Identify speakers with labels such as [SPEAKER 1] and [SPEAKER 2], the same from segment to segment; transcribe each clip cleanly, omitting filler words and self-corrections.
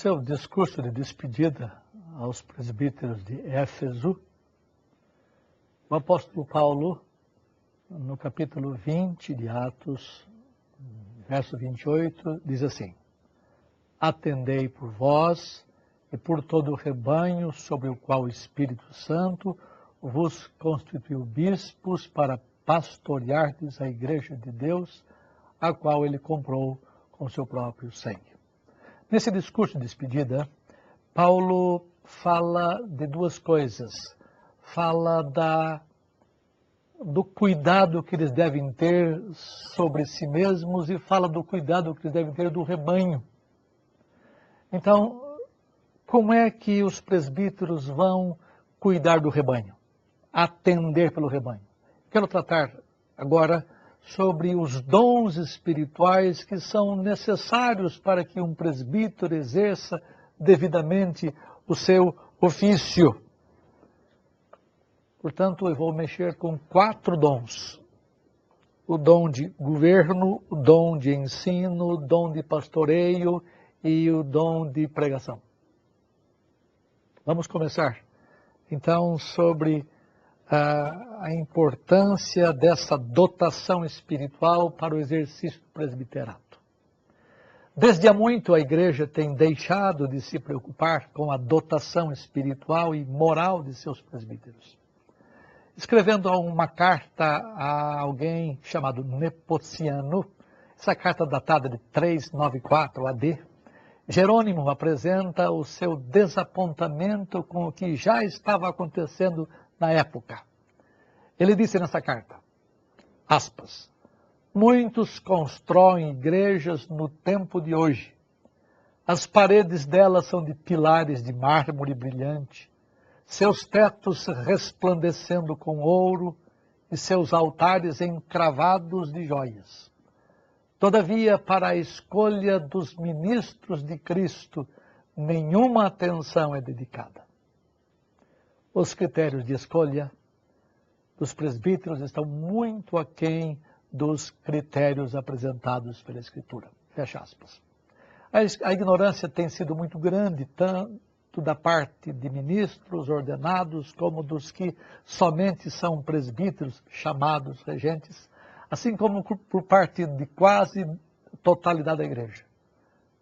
[SPEAKER 1] seu discurso de despedida aos presbíteros de Éfeso, o apóstolo Paulo, no capítulo 20 de Atos, verso 28, diz assim: atendei por vós e por todo o rebanho sobre o qual o Espírito Santo vos constituiu bispos para pastoreardes a igreja de Deus, a qual ele comprou com seu próprio sangue. Nesse discurso de despedida, Paulo fala de duas coisas. Fala do cuidado que eles devem ter sobre si mesmos e fala do cuidado que eles devem ter do rebanho. Então, como é que os presbíteros vão cuidar do rebanho? Atender pelo rebanho. Quero tratar agora sobre os dons espirituais que são necessários para que um presbítero exerça devidamente o seu ofício. Portanto, eu vou mexer com 4 dons. O dom de governo, o dom de ensino, o dom de pastoreio e o dom de pregação. Vamos começar, então, sobre a importância dessa dotação espiritual para o exercício do presbiterato. Desde há muito a igreja tem deixado de se preocupar com a dotação espiritual e moral de seus presbíteros. Escrevendo uma carta a alguém chamado Nepociano, essa carta datada de 394 AD, Jerônimo apresenta o seu desapontamento com o que já estava acontecendo na época. Ele disse nessa carta, aspas, muitos constroem igrejas no tempo de hoje. As paredes delas são de pilares de mármore brilhante, seus tetos resplandecendo com ouro e seus altares encravados de joias. Todavia, para a escolha dos ministros de Cristo, nenhuma atenção é dedicada. Os critérios de escolha dos presbíteros estão muito aquém dos critérios apresentados pela Escritura. Fecha aspas. A ignorância tem sido muito grande, tanto da parte de ministros ordenados, como dos que somente são presbíteros, chamados regentes, assim como por parte de quase totalidade da igreja.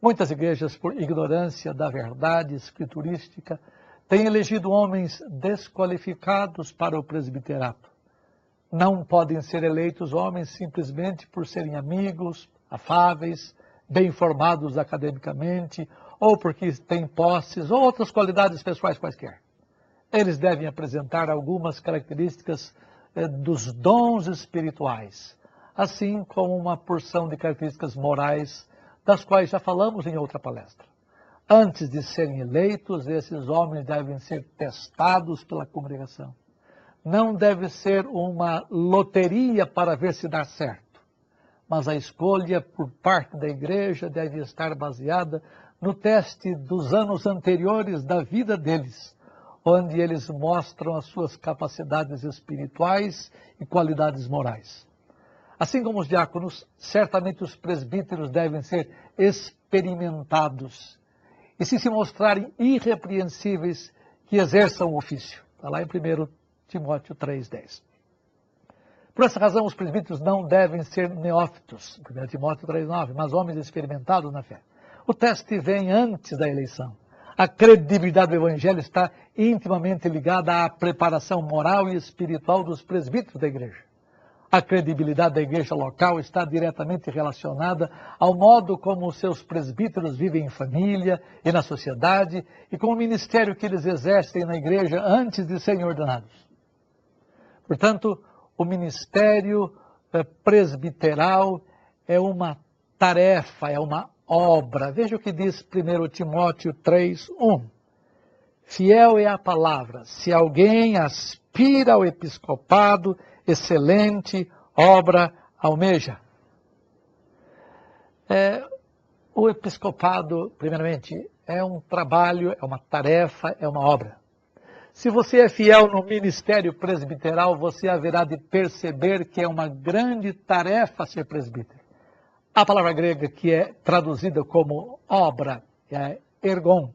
[SPEAKER 1] Muitas igrejas, por ignorância da verdade escriturística, têm elegido homens desqualificados para o presbiterato. Não podem ser eleitos homens simplesmente por serem amigos, afáveis, bem formados academicamente, ou porque têm posses ou outras qualidades pessoais quaisquer. Eles devem apresentar algumas características dos dons espirituais, assim como uma porção de características morais, das quais já falamos em outra palestra. Antes de serem eleitos, esses homens devem ser testados pela congregação. Não deve ser uma loteria para ver se dá certo, mas a escolha por parte da igreja deve estar baseada no teste dos anos anteriores da vida deles, onde eles mostram as suas capacidades espirituais e qualidades morais. Assim como os diáconos, certamente os presbíteros devem ser experimentados e se mostrarem irrepreensíveis que exerçam o ofício. Está lá em 1 Timóteo 3,10. Por essa razão, os presbíteros não devem ser neófitos, 1 Timóteo 3,9, mas homens experimentados na fé. O teste vem antes da eleição. A credibilidade do Evangelho está intimamente ligada à preparação moral e espiritual dos presbíteros da igreja. A credibilidade da igreja local está diretamente relacionada ao modo como os seus presbíteros vivem em família e na sociedade e com o ministério que eles exercem na igreja antes de serem ordenados. Portanto, o ministério presbiteral é uma tarefa, é uma obra. Veja o que diz 1 Timóteo 3:1. Fiel é a palavra. Se alguém aspira ao episcopado, excelente obra almeja. O episcopado, primeiramente, é um trabalho, é uma tarefa, é uma obra. Se você é fiel no ministério presbiteral, você haverá de perceber que é uma grande tarefa ser presbítero. A palavra grega que é traduzida como obra é ergon,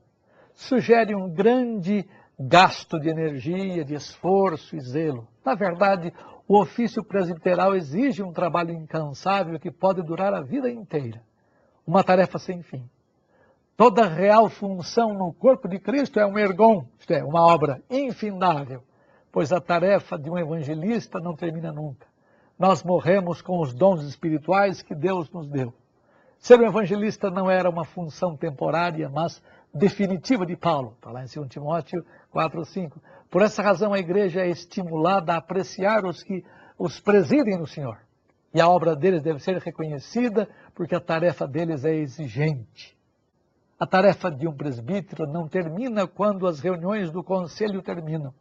[SPEAKER 1] sugere um grande gasto de energia, de esforço e zelo. Na verdade, o ofício presbiteral exige um trabalho incansável que pode durar a vida inteira. Uma tarefa sem fim. Toda real função no corpo de Cristo é um ergon, isto é, uma obra infindável, pois a tarefa de um evangelista não termina nunca. Nós morremos com os dons espirituais que Deus nos deu. Ser um evangelista não era uma função temporária, mas definitiva de Paulo. Está lá em 2 Timóteo 4:5. Por essa razão a igreja é estimulada a apreciar os que os presidem no Senhor. E a obra deles deve ser reconhecida porque a tarefa deles é exigente. A tarefa de um presbítero não termina quando as reuniões do conselho terminam.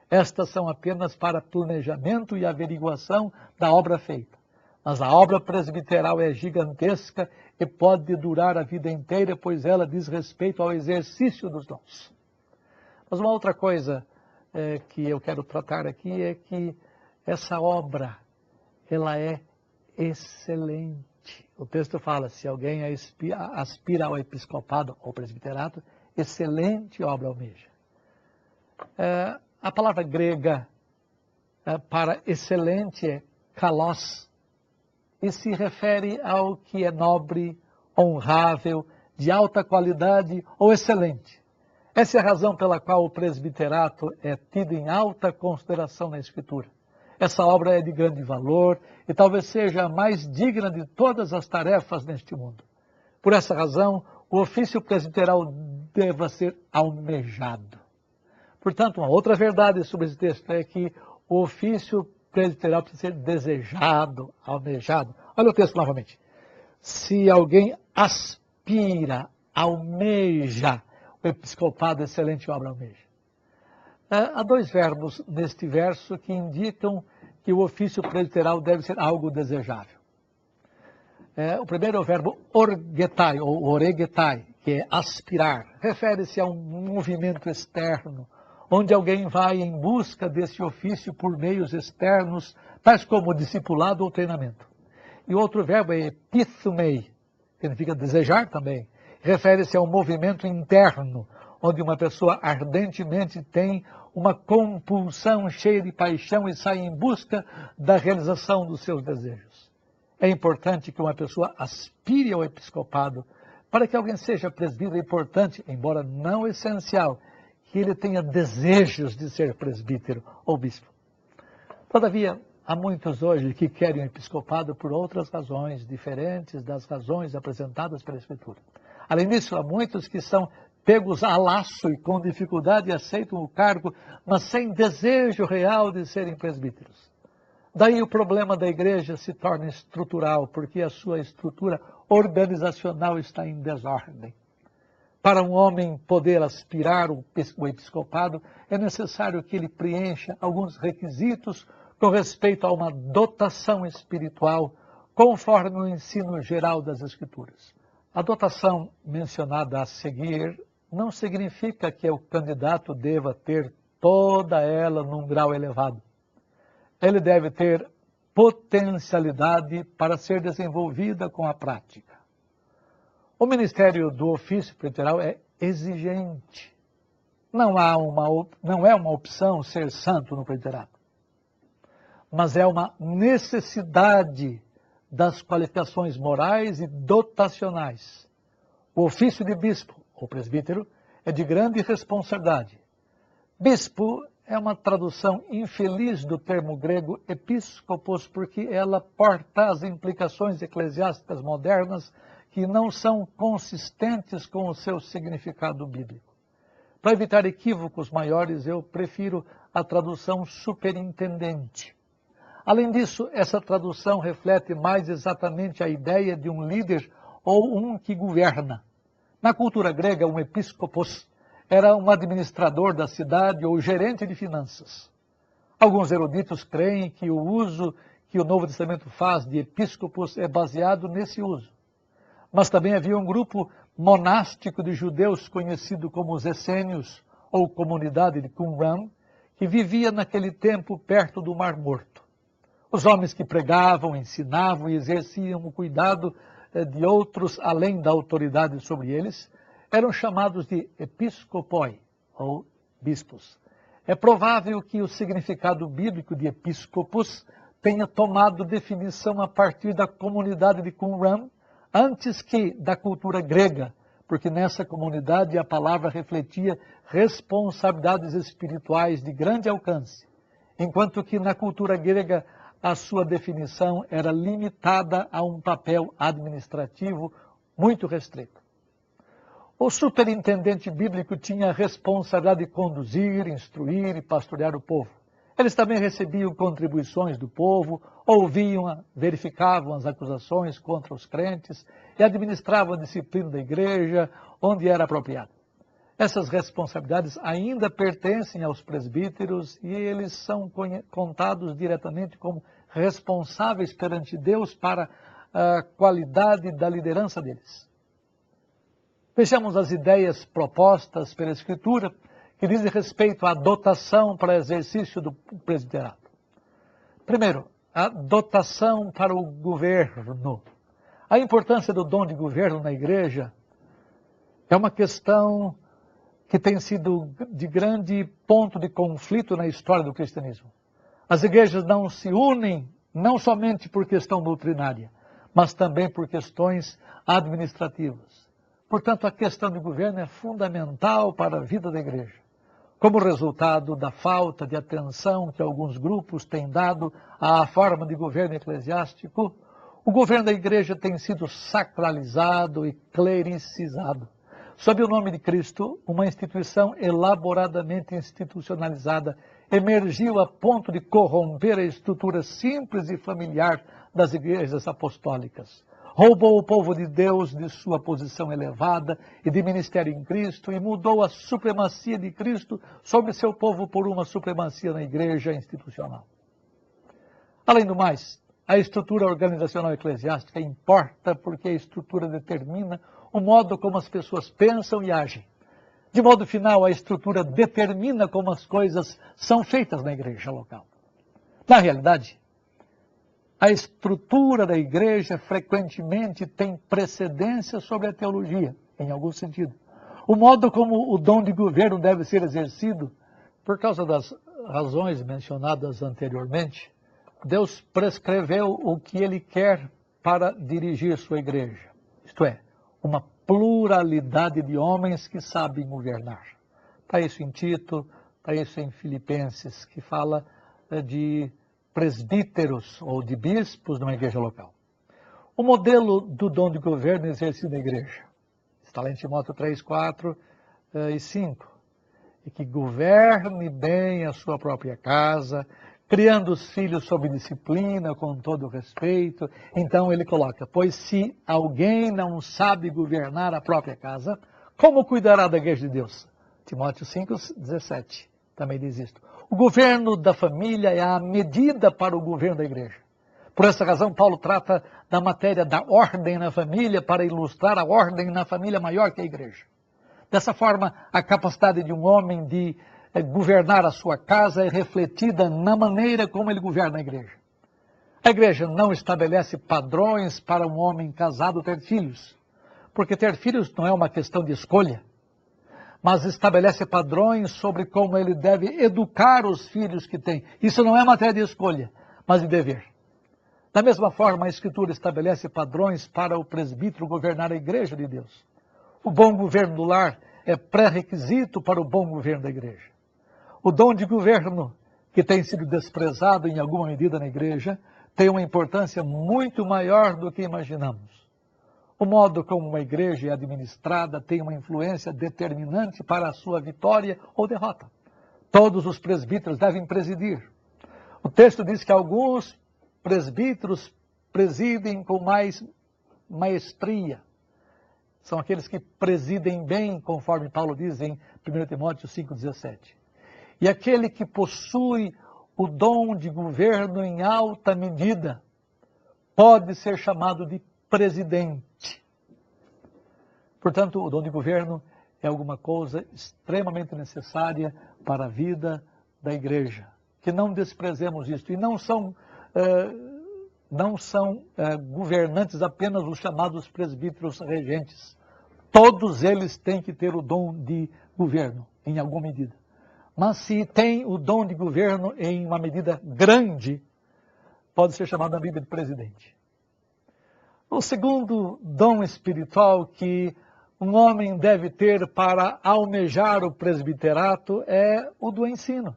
[SPEAKER 1] Estas são apenas para planejamento e averiguação da obra feita. Mas a obra presbiteral é gigantesca e pode durar a vida inteira, pois ela diz respeito ao exercício dos dons. Mas uma outra coisa que eu quero tratar aqui é que essa obra, ela é excelente. O texto fala, se alguém aspira ao episcopado ou presbiterato, excelente obra almeja. A palavra grega para excelente é kalos, e se refere ao que é nobre, honrável, de alta qualidade ou excelente. Essa é a razão pela qual o presbiterato é tido em alta consideração na Escritura. Essa obra é de grande valor e talvez seja a mais digna de todas as tarefas neste mundo. Por essa razão, o ofício presbiteral deva ser almejado. Portanto, uma outra verdade sobre esse texto é que o ofício presbiteral precisa ser desejado, almejado. Olha o texto novamente. Se alguém aspira, almeja, o episcopado, excelente obra almeja. Há dois verbos neste verso que indicam que o ofício presbiteral deve ser algo desejável. O primeiro é o verbo orgetai, ou oregetai, que é aspirar. Refere-se a um movimento externo, onde alguém vai em busca desse ofício por meios externos, tais como discipulado ou treinamento. E o outro verbo é epithumei, que significa desejar também. Refere-se a um movimento interno, onde uma pessoa ardentemente tem uma compulsão cheia de paixão e sai em busca da realização dos seus desejos. É importante que uma pessoa aspire ao episcopado. Para que alguém seja presbítero é importante, embora não essencial, que ele tenha desejos de ser presbítero ou bispo. Todavia, há muitos hoje que querem o episcopado por outras razões, diferentes das razões apresentadas pela Escritura. Além disso, há muitos que são pegos a laço e com dificuldade aceitam o cargo, mas sem desejo real de serem presbíteros. Daí o problema da igreja se torna estrutural, porque a sua estrutura organizacional está em desordem. Para um homem poder aspirar o episcopado, é necessário que ele preencha alguns requisitos com respeito a uma dotação espiritual, conforme o ensino geral das Escrituras. A dotação mencionada a seguir não significa que o candidato deva ter toda ela num grau elevado. Ele deve ter potencialidade para ser desenvolvida com a prática. O ministério do ofício presbiteral é exigente. Não é uma opção ser santo no presbiterato, mas é uma necessidade das qualificações morais e dotacionais. O ofício de bispo ou presbítero é de grande responsabilidade. Bispo é uma tradução infeliz do termo grego episcopos, porque ela porta as implicações eclesiásticas modernas que não são consistentes com o seu significado bíblico. Para evitar equívocos maiores, eu prefiro a tradução superintendente. Além disso, essa tradução reflete mais exatamente a ideia de um líder ou um que governa. Na cultura grega, um episcopos era um administrador da cidade ou gerente de finanças. Alguns eruditos creem que o uso que o Novo Testamento faz de episcopos é baseado nesse uso. Mas também havia um grupo monástico de judeus conhecido como os essênios, ou comunidade de Qumran, que vivia naquele tempo perto do Mar Morto. Os homens que pregavam, ensinavam e exerciam o cuidado de outros além da autoridade sobre eles, eram chamados de episcopoi, ou bispos. É provável que o significado bíblico de episcopos tenha tomado definição a partir da comunidade de Qumran, antes que da cultura grega, porque nessa comunidade a palavra refletia responsabilidades espirituais de grande alcance, enquanto que na cultura grega a sua definição era limitada a um papel administrativo muito restrito. O superintendente bíblico tinha a responsabilidade de conduzir, instruir e pastorear o povo. Eles também recebiam contribuições do povo, ouviam, verificavam as acusações contra os crentes e administravam a disciplina da igreja onde era apropriado. Essas responsabilidades ainda pertencem aos presbíteros e eles são contados diretamente como responsáveis perante Deus para a qualidade da liderança deles. Vejamos as ideias propostas pela Escritura que dizem respeito à dotação para exercício do presbiterato. Primeiro, a dotação para o governo. A importância do dom de governo na igreja é uma questão que tem sido de grande ponto de conflito na história do cristianismo. As igrejas não se unem não somente por questão doutrinária, mas também por questões administrativas. Portanto, a questão de governo é fundamental para a vida da igreja. Como resultado da falta de atenção que alguns grupos têm dado à forma de governo eclesiástico, o governo da igreja tem sido sacralizado e clericizado. Sob o nome de Cristo, uma instituição elaboradamente institucionalizada emergiu a ponto de corromper a estrutura simples e familiar das igrejas apostólicas. Roubou o povo de Deus de sua posição elevada e de ministério em Cristo e mudou a supremacia de Cristo sobre seu povo por uma supremacia na igreja institucional. Além do mais, a estrutura organizacional eclesiástica importa porque a estrutura determina o modo como as pessoas pensam e agem. De modo final, a estrutura determina como as coisas são feitas na igreja local. Na realidade, a estrutura da igreja frequentemente tem precedência sobre a teologia, em algum sentido. O modo como o dom de governo deve ser exercido, por causa das razões mencionadas anteriormente, Deus prescreveu o que Ele quer para dirigir sua igreja. Isto é, uma pluralidade de homens que sabem governar. Está isso em Tito, está isso em Filipenses, que fala de presbíteros ou de bispos numa igreja local. O modelo do dom de governo exercido na igreja está lá em Timóteo 3, 4 e 5. E que governe bem a sua própria casa, criando os filhos sob disciplina, com todo respeito. Então ele coloca, pois se alguém não sabe governar a própria casa, como cuidará da igreja de Deus? Timóteo 5, 17 também diz isto. O governo da família é a medida para o governo da igreja. Por essa razão, Paulo trata da matéria da ordem na família para ilustrar a ordem na família maior que a igreja. Dessa forma, a capacidade de um homem de governar a sua casa é refletida na maneira como ele governa a igreja. A igreja não estabelece padrões para um homem casado ter filhos, porque ter filhos não é uma questão de escolha, mas estabelece padrões sobre como ele deve educar os filhos que tem. Isso não é matéria de escolha, mas de dever. Da mesma forma, a Escritura estabelece padrões para o presbítero governar a igreja de Deus. O bom governo do lar é pré-requisito para o bom governo da igreja. O dom de governo, que tem sido desprezado em alguma medida na igreja, tem uma importância muito maior do que imaginamos. O modo como uma igreja é administrada tem uma influência determinante para a sua vitória ou derrota. Todos os presbíteros devem presidir. O texto diz que alguns presbíteros presidem com mais maestria. São aqueles que presidem bem, conforme Paulo diz em 1 Timóteo 5,17. E aquele que possui o dom de governo em alta medida pode ser chamado de presidente. Portanto, o dom de governo é alguma coisa extremamente necessária para a vida da igreja. Que não desprezemos isto. E não são governantes apenas os chamados presbíteros regentes. Todos eles têm que ter o dom de governo, em alguma medida. Mas se tem o dom de governo em uma medida grande, pode ser chamado na Bíblia de presidente. O segundo dom espiritual que um homem deve ter para almejar o presbiterato é o do ensino.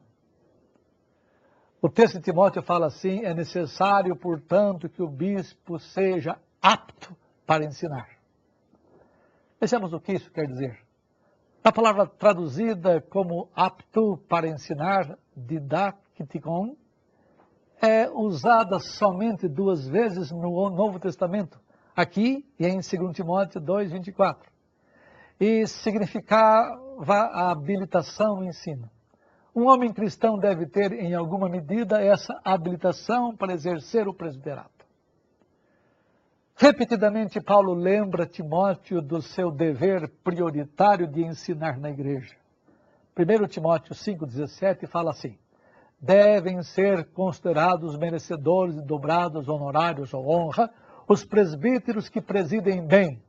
[SPEAKER 1] O texto de Timóteo fala assim: é necessário, portanto, que o bispo seja apto para ensinar. Vejamos o que isso quer dizer. A palavra traduzida como apto para ensinar, didaktikon, é usada somente 2 vezes no Novo Testamento, aqui e em 2 Timóteo 2:24. E significava a habilitação no ensino. Um homem cristão deve ter, em alguma medida, essa habilitação para exercer o presbiterato. Repetidamente, Paulo lembra Timóteo do seu dever prioritário de ensinar na igreja. 1 Timóteo 5,17 fala assim: devem ser considerados merecedores de dobrados honorários ou honra os presbíteros que presidem bem,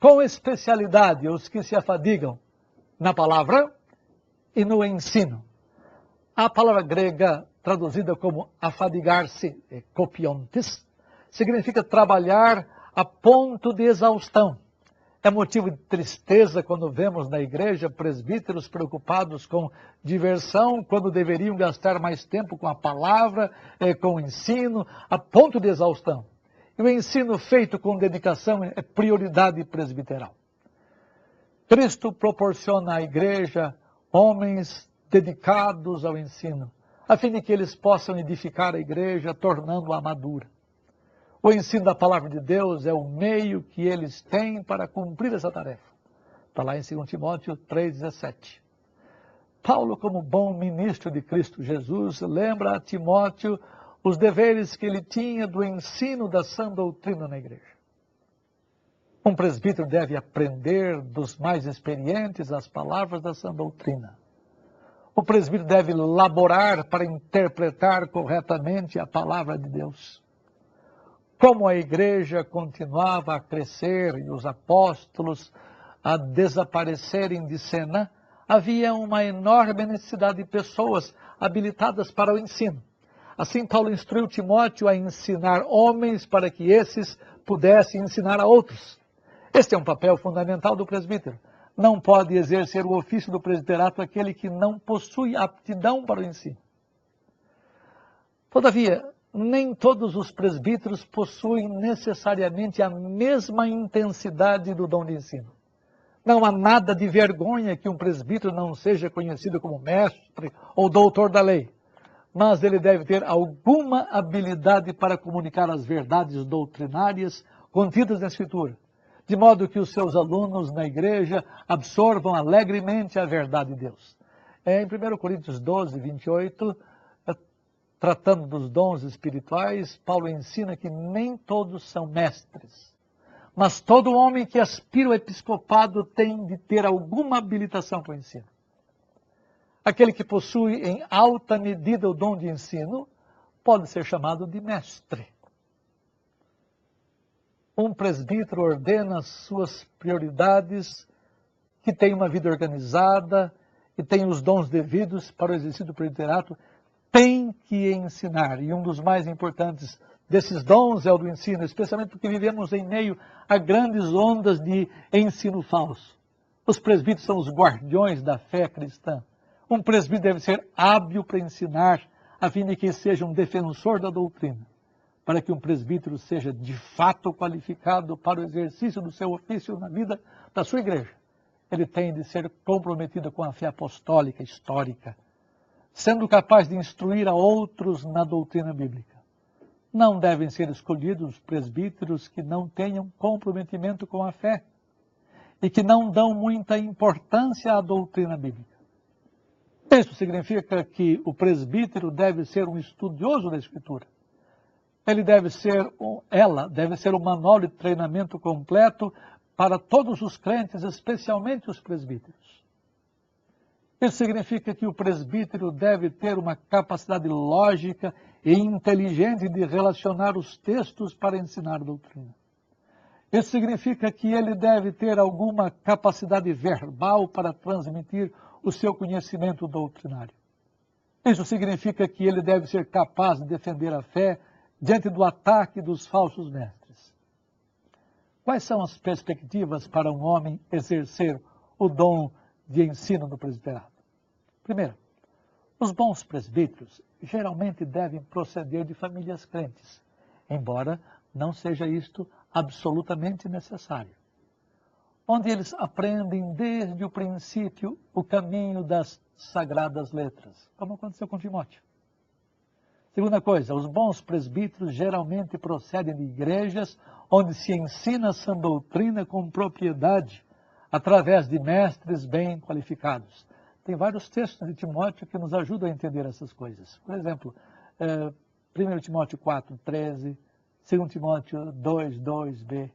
[SPEAKER 1] com especialidade os que se afadigam na palavra e no ensino. A palavra grega traduzida como afadigar-se, kopiontes, significa trabalhar a ponto de exaustão. É motivo de tristeza quando vemos na igreja presbíteros preocupados com diversão, quando deveriam gastar mais tempo com a palavra, com o ensino, a ponto de exaustão. E o ensino feito com dedicação é prioridade presbiteral. Cristo proporciona à igreja homens dedicados ao ensino, a fim de que eles possam edificar a igreja, tornando-a madura. O ensino da palavra de Deus é o meio que eles têm para cumprir essa tarefa. Está lá em 2 Timóteo 3,17. Paulo, como bom ministro de Cristo Jesus, lembra a Timóteo os deveres que ele tinha do ensino da sã doutrina na igreja. Um presbítero deve aprender dos mais experientes as palavras da sã doutrina. O presbítero deve laborar para interpretar corretamente a palavra de Deus. Como a igreja continuava a crescer e os apóstolos a desaparecerem de cena, havia uma enorme necessidade de pessoas habilitadas para o ensino. Assim, Paulo instruiu Timóteo a ensinar homens para que esses pudessem ensinar a outros. Este é um papel fundamental do presbítero. Não pode exercer o ofício do presbiterato aquele que não possui aptidão para o ensino. Todavia, nem todos os presbíteros possuem necessariamente a mesma intensidade do dom de ensino. Não há nada de vergonha que um presbítero não seja conhecido como mestre ou doutor da lei, mas ele deve ter alguma habilidade para comunicar as verdades doutrinárias contidas na Escritura, de modo que os seus alunos na igreja absorvam alegremente a verdade de Deus. Em 1 Coríntios 12:28, tratando dos dons espirituais, Paulo ensina que nem todos são mestres, mas todo homem que aspira ao episcopado tem de ter alguma habilitação para o ensino. Aquele que possui em alta medida o dom de ensino pode ser chamado de mestre. Um presbítero ordena suas prioridades, que tem uma vida organizada e tem os dons devidos para o exercício do presbiterato, tem que ensinar. E um dos mais importantes desses dons é o do ensino, especialmente porque vivemos em meio a grandes ondas de ensino falso. Os presbíteros são os guardiões da fé cristã. Um presbítero deve ser hábil para ensinar, a fim de que seja um defensor da doutrina. Para que um presbítero seja de fato qualificado para o exercício do seu ofício na vida da sua igreja, ele tem de ser comprometido com a fé apostólica histórica, sendo capaz de instruir a outros na doutrina bíblica. Não devem ser escolhidos presbíteros que não tenham comprometimento com a fé e que não dão muita importância à doutrina bíblica. Isso significa que o presbítero deve ser um estudioso da Escritura. Ela deve ser um manual de treinamento completo para todos os crentes, especialmente os presbíteros. Isso significa que o presbítero deve ter uma capacidade lógica e inteligente de relacionar os textos para ensinar a doutrina. Isso significa que ele deve ter alguma capacidade verbal para transmitir o seu conhecimento doutrinário. Isso significa que ele deve ser capaz de defender a fé diante do ataque dos falsos mestres. Quais são as perspectivas para um homem exercer o dom de ensino no presbiterato? Primeiro, os bons presbíteros geralmente devem proceder de famílias crentes, embora não seja isto absolutamente necessário. Onde eles aprendem desde o princípio o caminho das sagradas letras, como aconteceu com Timóteo. Segunda coisa, os bons presbíteros geralmente procedem de igrejas onde se ensina essa doutrina com propriedade, através de mestres bem qualificados. Tem vários textos de Timóteo que nos ajudam a entender essas coisas. Por exemplo, 1 Timóteo 4:13, 2 Timóteo 2:2b.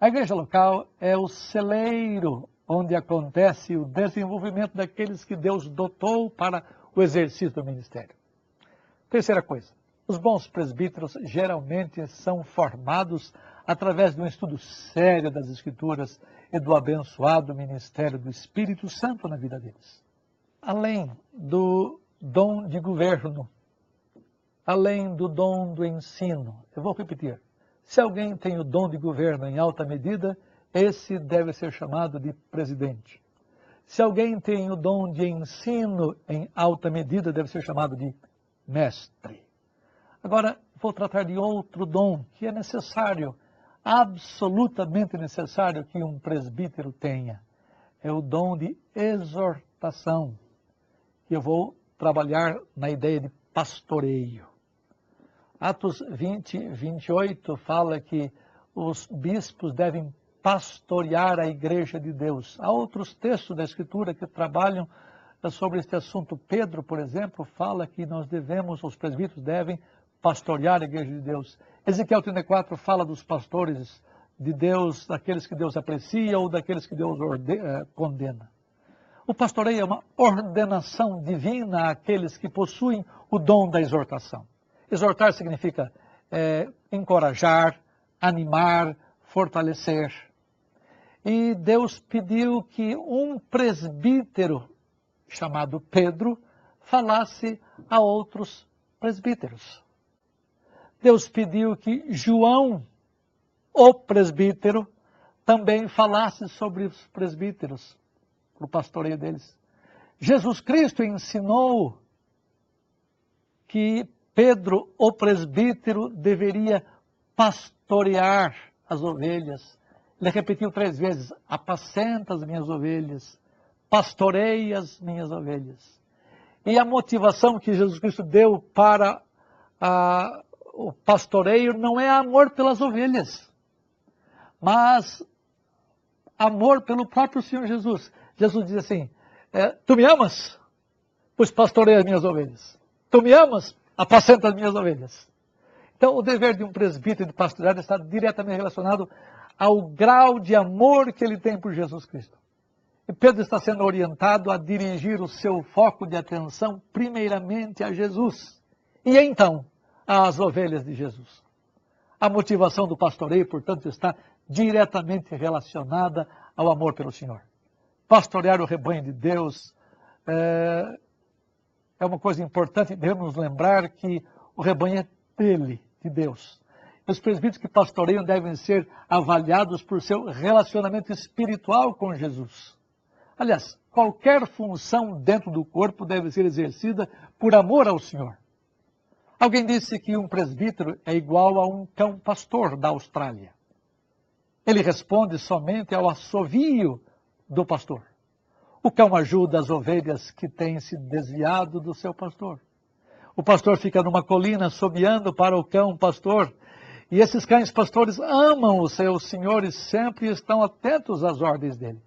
[SPEAKER 1] A igreja local é o celeiro onde acontece o desenvolvimento daqueles que Deus dotou para o exercício do ministério. Terceira coisa, os bons presbíteros geralmente são formados através de um estudo sério das Escrituras e do abençoado ministério do Espírito Santo na vida deles. Além do dom de governo, além do dom do ensino, eu vou repetir, se alguém tem o dom de governo em alta medida, esse deve ser chamado de presidente. Se alguém tem o dom de ensino em alta medida, deve ser chamado de mestre. Agora, vou tratar de outro dom que é necessário, absolutamente necessário que um presbítero tenha. É o dom de exortação, que eu vou trabalhar na ideia de pastoreio. Atos 20:28 fala que os bispos devem pastorear a igreja de Deus. Há outros textos da Escritura que trabalham sobre este assunto. Pedro, por exemplo, fala que os presbíteros devem pastorear a igreja de Deus. Ezequiel 34 fala dos pastores de Deus, daqueles que Deus aprecia ou daqueles que Deus condena. O pastoreio é uma ordenação divina àqueles que possuem o dom da exortação. Exortar significa encorajar, animar, fortalecer. E Deus pediu que um presbítero, chamado Pedro, falasse a outros presbíteros. Deus pediu que João, o presbítero, também falasse sobre os presbíteros, para o pastoreio deles. Jesus Cristo ensinou que Pedro, o presbítero, deveria pastorear as ovelhas. Ele repetiu 3 vezes: apacenta as minhas ovelhas, pastorei as minhas ovelhas. E a motivação que Jesus Cristo deu para o pastoreio não é amor pelas ovelhas, mas amor pelo próprio Senhor Jesus. Jesus diz assim: tu me amas? Pois pastorei as minhas ovelhas. Tu me amas? Apacenta as minhas ovelhas. Então, o dever de um presbítero de pastorear está diretamente relacionado ao grau de amor que ele tem por Jesus Cristo. E Pedro está sendo orientado a dirigir o seu foco de atenção primeiramente a Jesus e então às ovelhas de Jesus. A motivação do pastoreio, portanto, está diretamente relacionada ao amor pelo Senhor. Pastorear o rebanho de Deus é uma coisa importante. Devemos lembrar que o rebanho é dele, de Deus. Os presbíteros que pastoreiam devem ser avaliados por seu relacionamento espiritual com Jesus. Aliás, qualquer função dentro do corpo deve ser exercida por amor ao Senhor. Alguém disse que um presbítero é igual a um cão pastor da Austrália. Ele responde somente ao assovio do pastor. O cão ajuda as ovelhas que têm se desviado do seu pastor. O pastor fica numa colina assobiando para o cão pastor. E esses cães pastores amam os seus senhores sempre e estão atentos às ordens dele.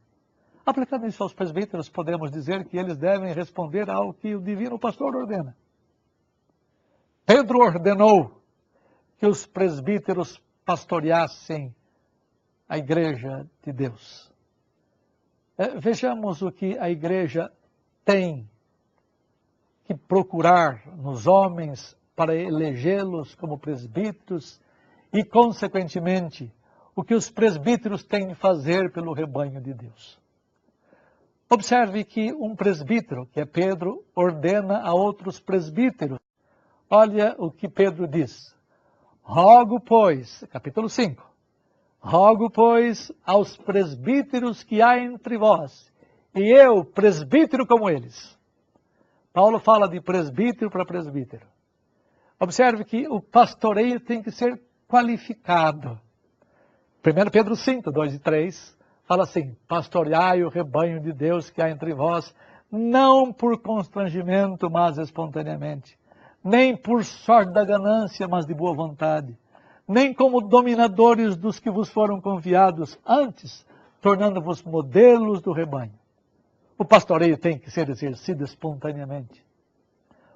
[SPEAKER 1] Aplicando isso aos presbíteros, podemos dizer que eles devem responder ao que o divino pastor ordena. Pedro ordenou que os presbíteros pastoreassem a igreja de Deus. Vejamos o que a igreja tem que procurar nos homens para elegê-los como presbíteros e, consequentemente, o que os presbíteros têm de fazer pelo rebanho de Deus. Observe que um presbítero, que é Pedro, ordena a outros presbíteros. Olha o que Pedro diz. Rogo, pois, capítulo 5, rogo, pois, aos presbíteros que há entre vós, e eu, presbítero como eles. Paulo fala de presbítero para presbítero. Observe que o pastoreio tem que ser qualificado. 1 Pedro 5, 2 e 3, fala assim, pastoreai o rebanho de Deus que há entre vós, não por constrangimento, mas espontaneamente, nem por sorte da ganância, mas de boa vontade, nem como dominadores dos que vos foram confiados, antes, tornando-vos modelos do rebanho. O pastoreio tem que ser exercido espontaneamente.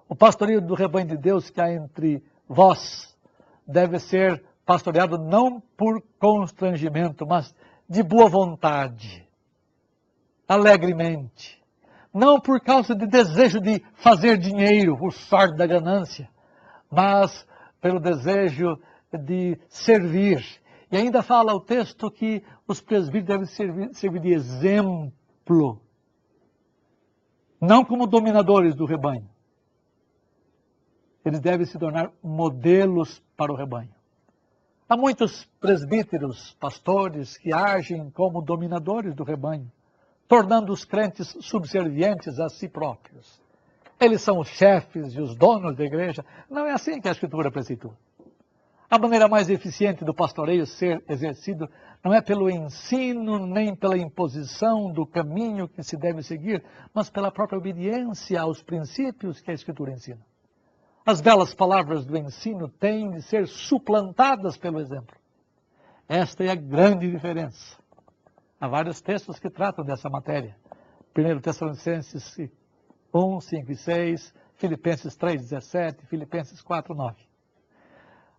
[SPEAKER 1] O pastoreio do rebanho de Deus que há entre vós deve ser pastoreado não por constrangimento, mas de boa vontade, alegremente. Não por causa de desejo de fazer dinheiro, por sorte da ganância, mas pelo desejo de servir. E ainda fala o texto que os presbíteros devem servir de exemplo, não como dominadores do rebanho. Eles devem se tornar modelos para o rebanho. Há muitos presbíteros, pastores, que agem como dominadores do rebanho, tornando os crentes subservientes a si próprios. Eles são os chefes e os donos da igreja. Não é assim que a Escritura preceitua. A maneira mais eficiente do pastoreio ser exercido não é pelo ensino, nem pela imposição do caminho que se deve seguir, mas pela própria obediência aos princípios que a Escritura ensina. As belas palavras do ensino têm de ser suplantadas pelo exemplo. Esta é a grande diferença. Há vários textos que tratam dessa matéria. 1 Tessalonicenses 1, 5 e 6, Filipenses 3, 17, Filipenses 4, 9.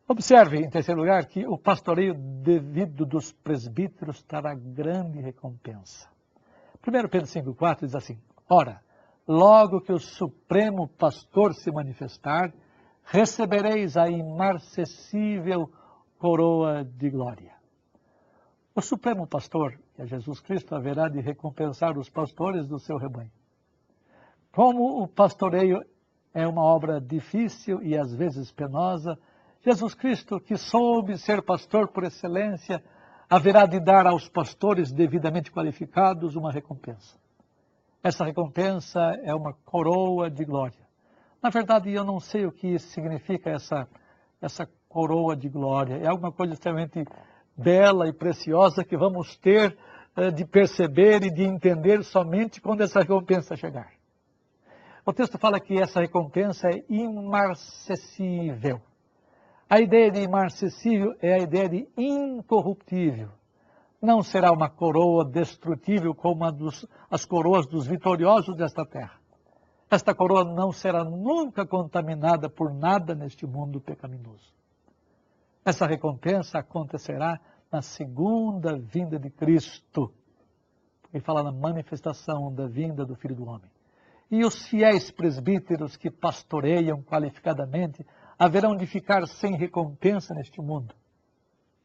[SPEAKER 1] Observe, em terceiro lugar, que o pastoreio devido dos presbíteros trará grande recompensa. 1 Pedro 5, 4 diz assim, ora, logo que o Supremo Pastor se manifestar, recebereis a imarcessível coroa de glória. O Supremo Pastor, que é Jesus Cristo, haverá de recompensar os pastores do seu rebanho. Como o pastoreio é uma obra difícil e às vezes penosa, Jesus Cristo, que soube ser pastor por excelência, haverá de dar aos pastores devidamente qualificados uma recompensa. Essa recompensa é uma coroa de glória. Na verdade, eu não sei o que significa essa coroa de glória. É alguma coisa extremamente bela e preciosa que vamos ter de perceber e de entender somente quando essa recompensa chegar. O texto fala que essa recompensa é imarcessível. A ideia de imarcessível é a ideia de incorruptível. Não será uma coroa destrutível como as coroas dos vitoriosos desta terra. Esta coroa não será nunca contaminada por nada neste mundo pecaminoso. Essa recompensa acontecerá na segunda vinda de Cristo. Ele fala na manifestação da vinda do Filho do Homem. E os fiéis presbíteros que pastoreiam qualificadamente haverão de ficar sem recompensa neste mundo.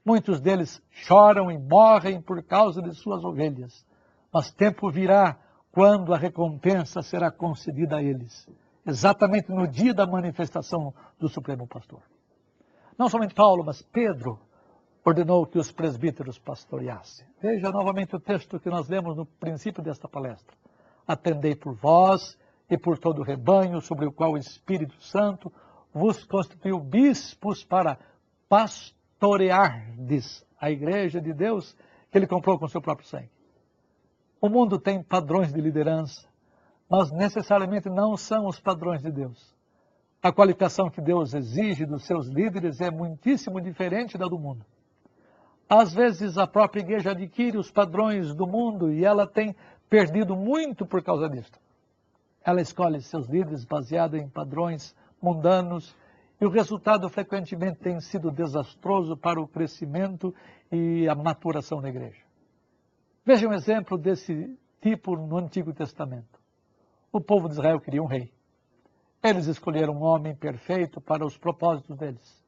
[SPEAKER 1] Muitos deles choram e morrem por causa de suas ovelhas, mas tempo virá quando a recompensa será concedida a eles, exatamente no dia da manifestação do Supremo Pastor. Não somente Paulo, mas Pedro ordenou que os presbíteros pastoreassem. Veja novamente o texto que nós lemos no princípio desta palestra. Atendei por vós e por todo o rebanho sobre o qual o Espírito Santo vos constituiu bispos para pastoreardes a igreja de Deus que ele comprou com seu próprio sangue. O mundo tem padrões de liderança, mas necessariamente não são os padrões de Deus. A qualificação que Deus exige dos seus líderes é muitíssimo diferente da do mundo. Às vezes a própria igreja adquire os padrões do mundo e ela tem perdido muito por causa disto. Ela escolhe seus líderes baseado em padrões mundanos e o resultado frequentemente tem sido desastroso para o crescimento e a maturação da igreja. Veja um exemplo desse tipo no Antigo Testamento. O povo de Israel queria um rei. Eles escolheram um homem perfeito para os propósitos deles.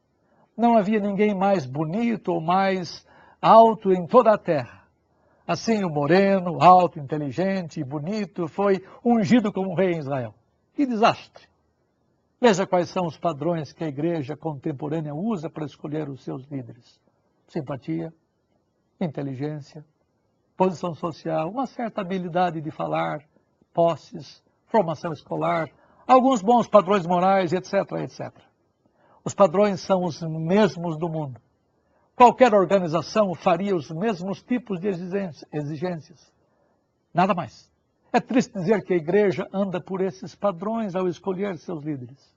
[SPEAKER 1] Não havia ninguém mais bonito ou mais alto em toda a terra. Assim o moreno, alto, inteligente e bonito foi ungido como rei em Israel. Que desastre! Veja quais são os padrões que a igreja contemporânea usa para escolher os seus líderes. Simpatia, inteligência, posição social, uma certa habilidade de falar, posses, formação escolar, alguns bons padrões morais, etc, etc. Os padrões são os mesmos do mundo. Qualquer organização faria os mesmos tipos de exigências. Nada mais. É triste dizer que a igreja anda por esses padrões ao escolher seus líderes.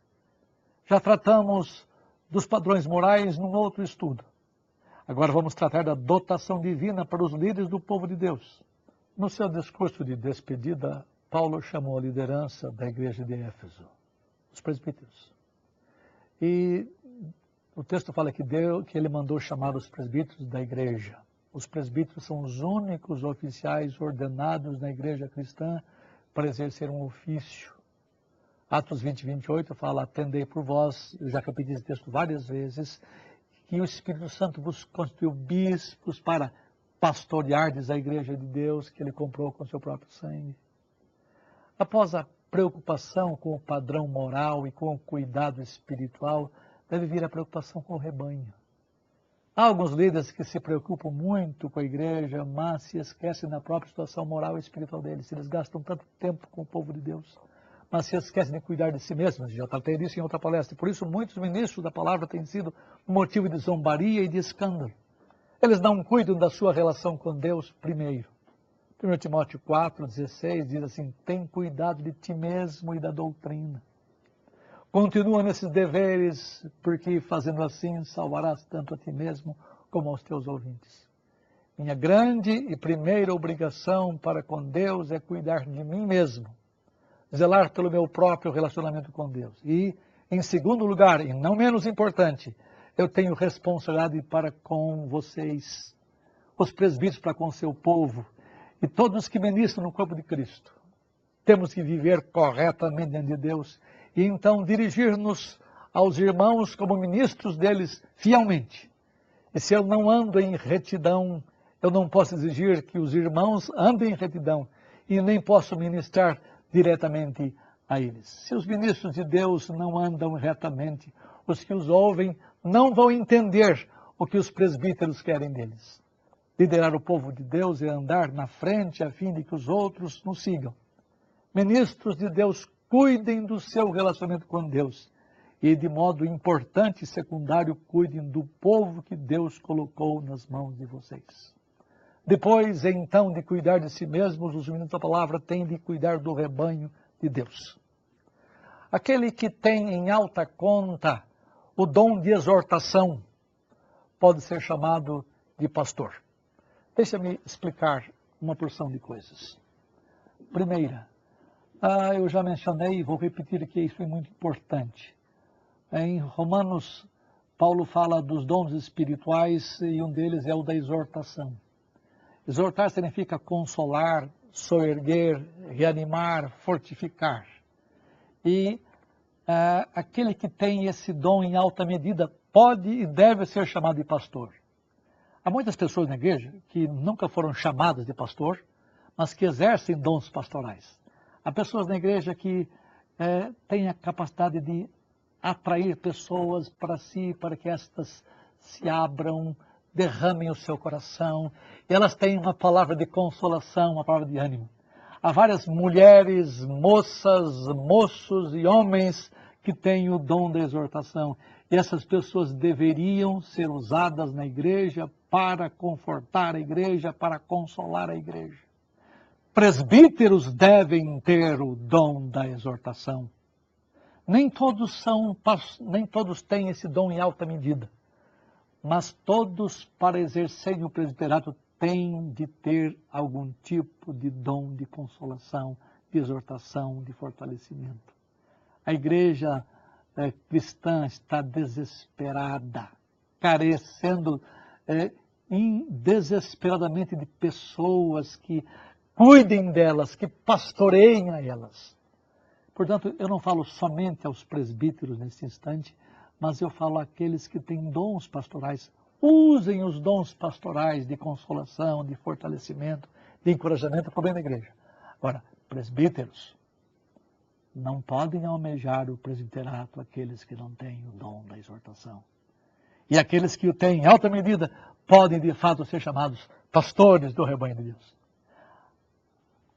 [SPEAKER 1] Já tratamos dos padrões morais num outro estudo. Agora vamos tratar da dotação divina para os líderes do povo de Deus. No seu discurso de despedida, Paulo chamou a liderança da igreja de Éfeso, os presbíteros. E o texto fala que ele mandou chamar os presbíteros da igreja. Os presbíteros são os únicos oficiais ordenados na igreja cristã para exercer um ofício. Atos 20, 28 fala, atendei por vós, eu já repeti esse texto várias vezes, que o Espírito Santo vos constituiu bispos para pastoreardes a igreja de Deus que ele comprou com seu próprio sangue. Após a preocupação com o padrão moral e com o cuidado espiritual, deve vir a preocupação com o rebanho. Há alguns líderes que se preocupam muito com a igreja, mas se esquecem da própria situação moral e espiritual deles. Eles gastam tanto tempo com o povo de Deus, mas se esquecem de cuidar de si mesmos. Já tratei disso em outra palestra. Por isso, muitos ministros da palavra têm sido motivo de zombaria e de escândalo. Eles não cuidam da sua relação com Deus primeiro. 1 Timóteo 4,16 diz assim, tem cuidado de ti mesmo e da doutrina. Continua nesses deveres, porque fazendo assim salvarás tanto a ti mesmo como aos teus ouvintes. Minha grande e primeira obrigação para com Deus é cuidar de mim mesmo, zelar pelo meu próprio relacionamento com Deus. E, em segundo lugar, e não menos importante, eu tenho responsabilidade para com vocês, os presbíteros para com o seu povo e todos que ministram no corpo de Cristo. Temos que viver corretamente diante de Deus e então dirigir-nos aos irmãos como ministros deles fielmente. E se eu não ando em retidão, eu não posso exigir que os irmãos andem em retidão e nem posso ministrar diretamente a eles. Se os ministros de Deus não andam retamente, os que os ouvem não vão entender o que os presbíteros querem deles. Liderar o povo de Deus é andar na frente a fim de que os outros nos sigam. Ministros de Deus, cuidem do seu relacionamento com Deus e, de modo importante e secundário, cuidem do povo que Deus colocou nas mãos de vocês. Depois, então, de cuidar de si mesmos, os ministros da palavra têm de cuidar do rebanho de Deus. Aquele que tem em alta conta o dom de exortação pode ser chamado de pastor. Deixa-me explicar uma porção de coisas. Primeira, eu já mencionei e vou repetir que isso é muito importante. Em Romanos, Paulo fala dos dons espirituais e um deles é o da exortação. Exortar significa consolar, soerguer, reanimar, fortificar. E aquele que tem esse dom em alta medida pode e deve ser chamado de pastor. Há muitas pessoas na igreja que nunca foram chamadas de pastor, mas que exercem dons pastorais. Há pessoas na igreja que têm a capacidade de atrair pessoas para si, para que estas se abram, derramem o seu coração. E elas têm uma palavra de consolação, uma palavra de ânimo. Há várias mulheres, moças, moços e homens que têm o dom da exortação. E essas pessoas deveriam ser usadas na igreja para confortar a igreja, para consolar a igreja. Presbíteros devem ter o dom da exortação. Nem todos têm esse dom em alta medida, mas todos, para exercerem o presbiterato, têm de ter algum tipo de dom de consolação, de exortação, de fortalecimento. A igreja cristã está desesperada, carecendo desesperadamente de pessoas que cuidem delas, que pastoreiem a elas. Portanto, eu não falo somente aos presbíteros nesse instante, mas eu falo àqueles que têm dons pastorais. Usem os dons pastorais de consolação, de fortalecimento, de encorajamento para o bem da igreja. Agora, presbíteros não podem almejar o presbiterato aqueles que não têm o dom da exortação. E aqueles que o têm em alta medida podem, de fato, ser chamados pastores do rebanho de Deus.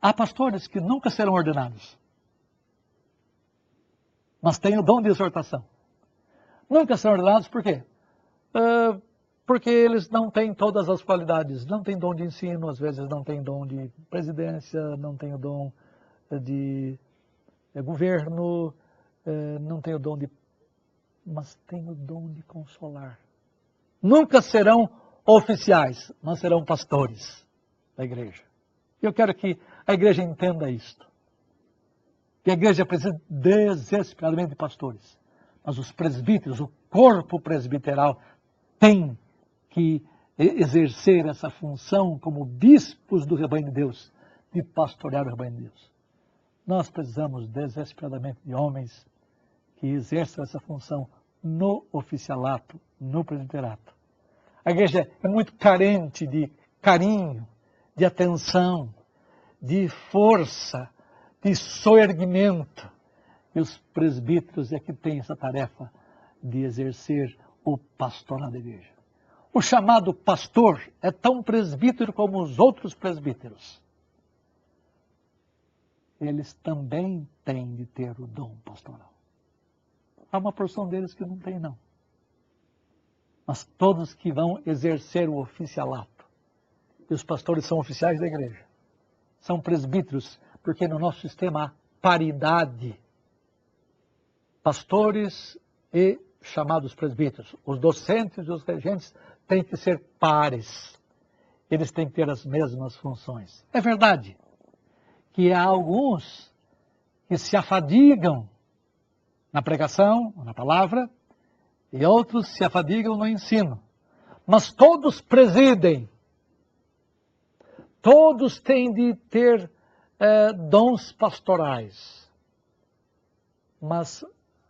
[SPEAKER 1] Há pastores que nunca serão ordenados, mas têm o dom de exortação. Nunca serão ordenados por quê? Porque eles não têm todas as qualidades. Não têm dom de ensino, às vezes não têm dom de presidência, não têm o dom de governo, não têm o dom de... mas têm o dom de consolar. Nunca serão oficiais, mas serão pastores da igreja. Eu quero que a igreja entenda isto. Que a igreja precisa desesperadamente de pastores. Mas os presbíteros, o corpo presbiteral, tem que exercer essa função como bispos do rebanho de Deus, de pastorear o rebanho de Deus. Nós precisamos desesperadamente de homens que exerçam essa função no oficialato, no presbiterato. A igreja é muito carente de carinho, de atenção, de força, de soerguimento. E os presbíteros é que têm essa tarefa de exercer o pastorado da igreja. O chamado pastor é tão presbítero como os outros presbíteros. Eles também têm de ter o dom pastoral. Há uma porção deles que não tem, não. Mas todos que vão exercer o oficialato. E os pastores são oficiais da igreja. São presbíteros, porque no nosso sistema há paridade. Pastores e chamados presbíteros. Os docentes e os regentes têm que ser pares. Eles têm que ter as mesmas funções. É verdade que há alguns que se afadigam na pregação, na palavra, e outros se afadigam no ensino. Mas todos presidem. Todos têm de ter dons pastorais. Mas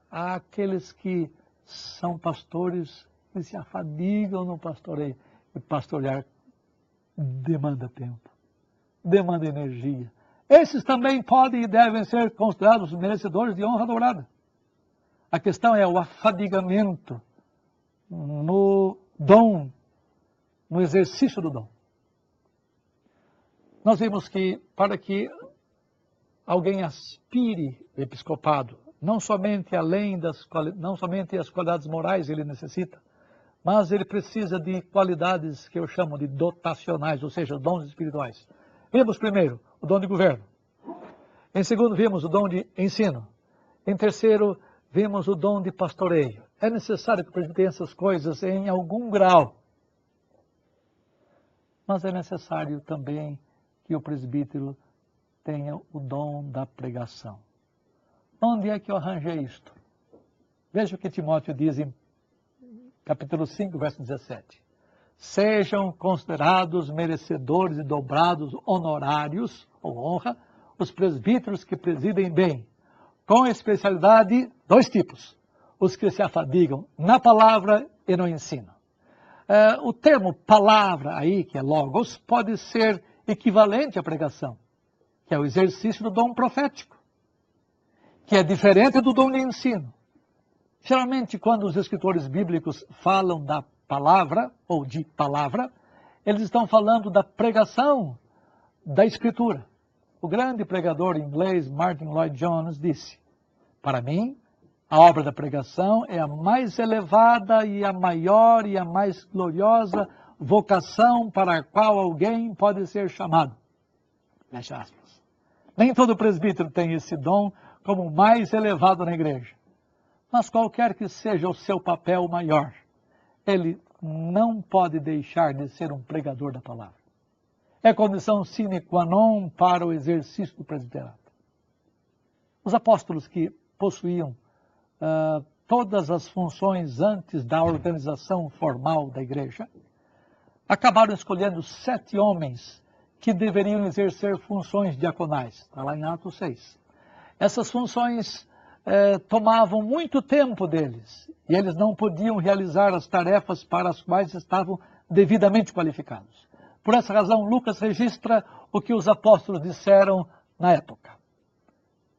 [SPEAKER 1] há aqueles que são pastores que se afadigam no pastoreio. E pastorear demanda tempo, demanda energia. Esses também podem e devem ser considerados merecedores de honra dourada. A questão é o afadigamento no dom, no exercício do dom. Nós vimos que para que alguém aspire o episcopado, não somente as qualidades morais ele necessita, mas ele precisa de qualidades que eu chamo de dotacionais, ou seja, dons espirituais. Vimos primeiro o dom de governo. Em segundo, vimos o dom de ensino. Em terceiro, vimos o dom de pastoreio. É necessário que o presbítero tenha essas coisas em algum grau. Mas é necessário também que o presbítero tenha o dom da pregação. Onde é que eu arranjei isto? Veja o que Timóteo diz em capítulo 5, verso 17. Sejam considerados merecedores e dobrados honorários, ou honra, os presbíteros que presidem bem, com especialidade, 2 tipos. Os que se afadigam na palavra e no ensino. O termo palavra aí, que é logos, pode ser equivalente à pregação, que é o exercício do dom profético, que é diferente do dom de ensino. Geralmente, quando os escritores bíblicos falam da palavra, ou de palavra, eles estão falando da pregação da Escritura. O grande pregador inglês Martin Lloyd-Jones disse: para mim, a obra da pregação é a mais elevada e a maior e a mais gloriosa vocação para a qual alguém pode ser chamado. Fecha aspas. Nem todo presbítero tem esse dom como o mais elevado na igreja. Mas qualquer que seja o seu papel maior, ele não pode deixar de ser um pregador da palavra. É condição sine qua non para o exercício do presbiterato. Os apóstolos que possuíam todas as funções antes da organização formal da igreja, acabaram escolhendo 7 homens que deveriam exercer funções diaconais. Está lá em Atos 6. Essas funções tomavam muito tempo deles e eles não podiam realizar as tarefas para as quais estavam devidamente qualificados. Por essa razão, Lucas registra o que os apóstolos disseram na época.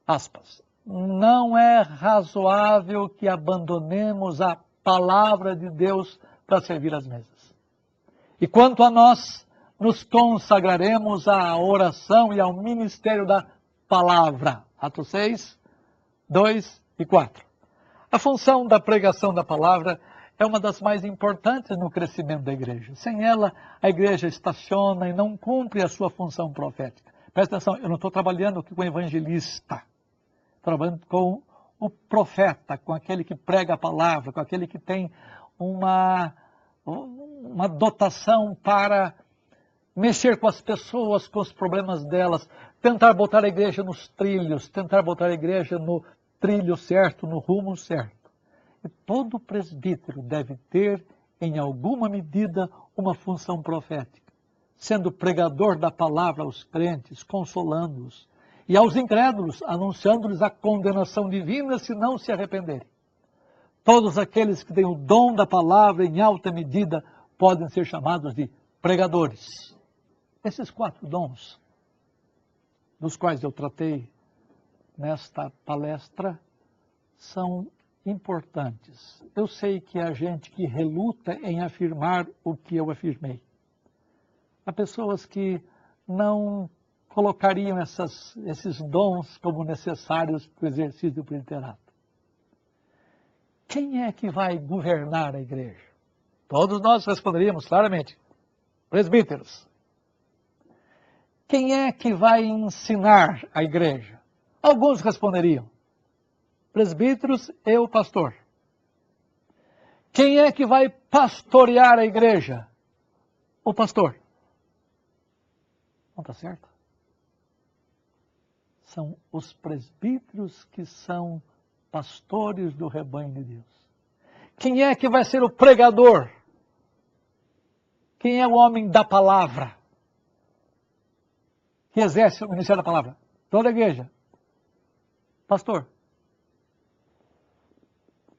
[SPEAKER 1] Aspas. Não é razoável que abandonemos a palavra de Deus para servir às mesas. E quanto a nós, nos consagraremos à oração e ao ministério da palavra. Atos 6, 2 e 4. A função da pregação da palavra é uma das mais importantes no crescimento da igreja. Sem ela, a igreja estaciona e não cumpre a sua função profética. Presta atenção, eu não estou trabalhando aqui com o evangelista. Trabalhando com o profeta, com aquele que prega a palavra, com aquele que tem uma dotação para mexer com as pessoas, com os problemas delas, tentar botar a igreja nos trilhos, tentar botar a igreja no trilho certo, no rumo certo. E todo presbítero deve ter, em alguma medida, uma função profética, sendo pregador da palavra aos crentes, consolando-os, e aos incrédulos, anunciando-lhes a condenação divina se não se arrependerem. Todos aqueles que têm o dom da palavra em alta medida podem ser chamados de pregadores. Esses 4 dons, dos quais eu tratei nesta palestra, são importantes. Eu sei que há gente que reluta em afirmar o que eu afirmei. Há pessoas que não colocariam esses dons como necessários para o exercício do presbiterato. Quem é que vai governar a igreja? Todos nós responderíamos claramente, presbíteros. Quem é que vai ensinar a igreja? Alguns responderiam, presbíteros e o pastor. Quem é que vai pastorear a igreja? O pastor. Não está certo? São os presbíteros que são pastores do rebanho de Deus. Quem é que vai ser o pregador? Quem é o homem da palavra? Que exerce o ministério da palavra? Toda a igreja. Pastor.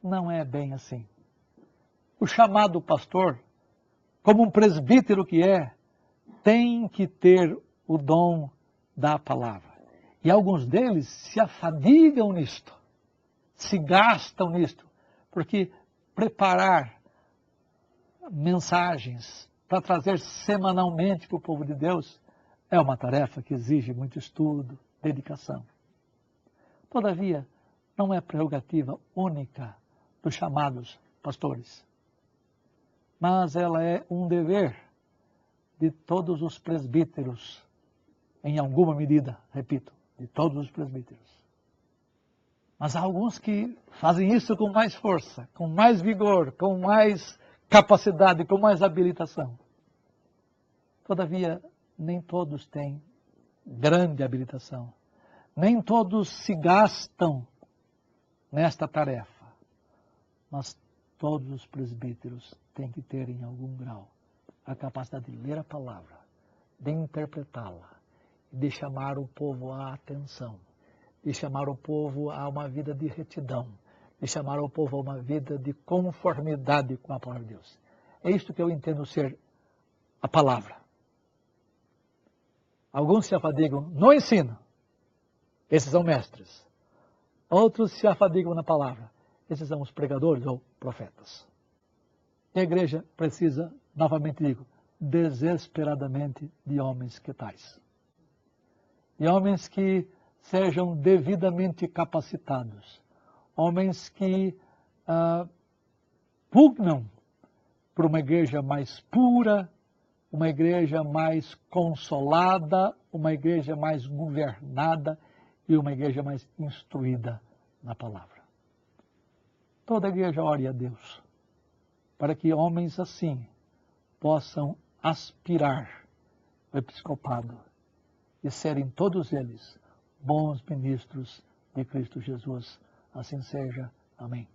[SPEAKER 1] Não é bem assim. O chamado pastor, como um presbítero que é, tem que ter o dom da palavra. E alguns deles se afadigam nisto, se gastam nisto, porque preparar mensagens para trazer semanalmente para o povo de Deus é uma tarefa que exige muito estudo, dedicação. Todavia, não é prerrogativa única dos chamados pastores, mas ela é um dever de todos os presbíteros, em alguma medida, repito, de todos os presbíteros. Mas há alguns que fazem isso com mais força, com mais vigor, com mais capacidade, com mais habilitação. Todavia, nem todos têm grande habilitação. Nem todos se gastam nesta tarefa. Mas todos os presbíteros têm que ter, em algum grau, a capacidade de ler a palavra, de interpretá-la, de chamar o povo à atenção, de chamar o povo a uma vida de retidão, de chamar o povo a uma vida de conformidade com a palavra de Deus. É isto que eu entendo ser a palavra. Alguns se afadigam no ensino, esses são mestres. Outros se afadigam na palavra, esses são os pregadores ou profetas. E a igreja precisa, novamente digo, desesperadamente de homens que tais. De homens que sejam devidamente capacitados. Homens que pugnam por uma igreja mais pura, uma igreja mais consolada, uma igreja mais governada e uma igreja mais instruída na palavra. Toda a igreja ore a Deus, para que homens assim possam aspirar ao episcopado e serem todos eles bons ministros de Cristo Jesus. Assim seja. Amém.